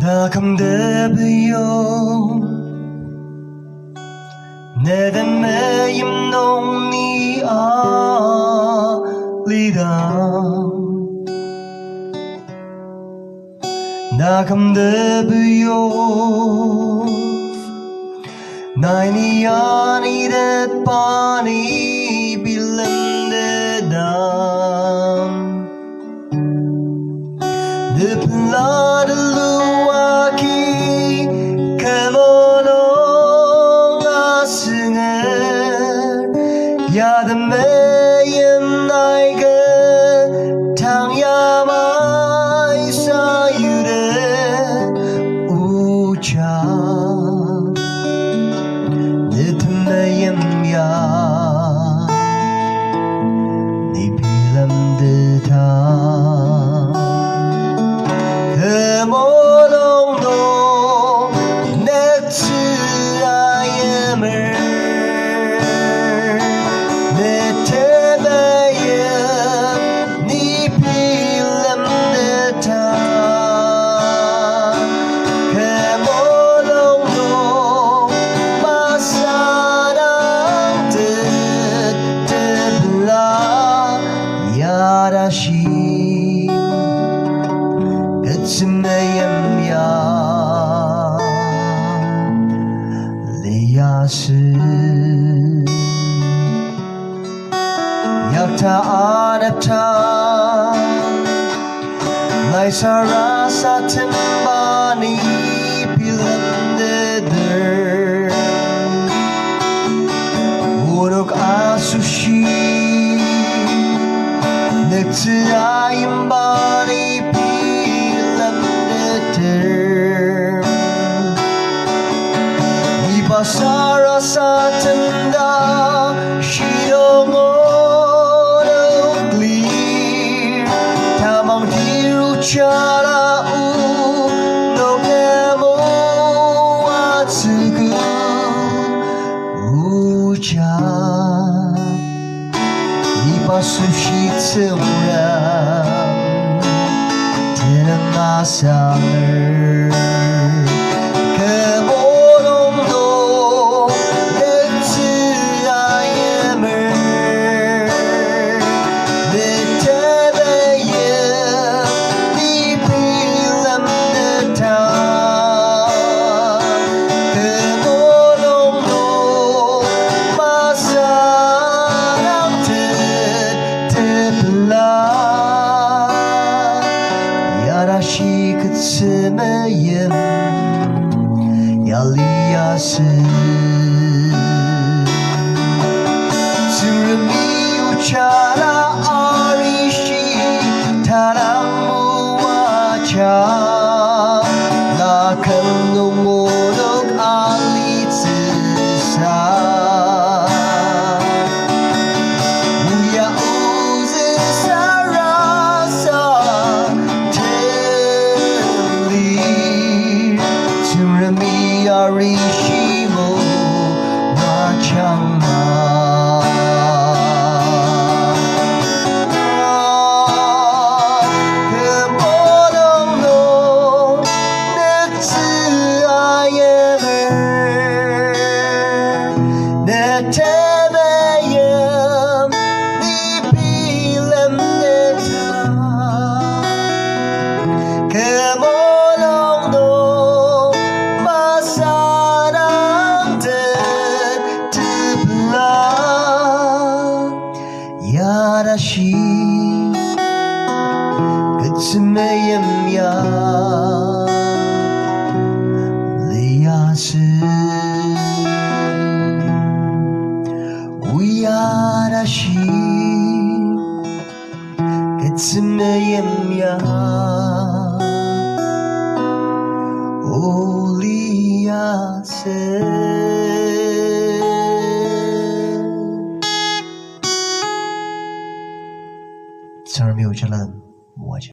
나감대비요 내 temeim nung ni alida 나감대비요 나이니 아니 대파니 빌렌데담 느플라르루 Ya temeim naike tangyamai sayure uca ne temeim ya ni bilam deta mulung ne tsüngremi Kütsü meim ya dearest yakta anapta my sarasademba ni pilamdeder uruk asushi 넥트아임 바니 빌람데들 이봐 sarasademba 시동어로 clear 다망 디루차라 우노게모와 츠그 우자 이바수시 tsüngremi 마상을 그 mulung도 내 temeim을 내 temeim 네 빌람듯한 그 mulung도 마사랑듯 야라시 kütsü meim dearest Tsüngremi OJALA arishi ta랑무와자 나kan nung mulung 알리즈사 Arishimo wachangma 그 mulung도 내 tsüngremi 내 temeim 네 빌람듯한 그 mulung도 야라시 kütsü meim ya dearest 야라시 kütsü meim ya Tsüngremi OJALA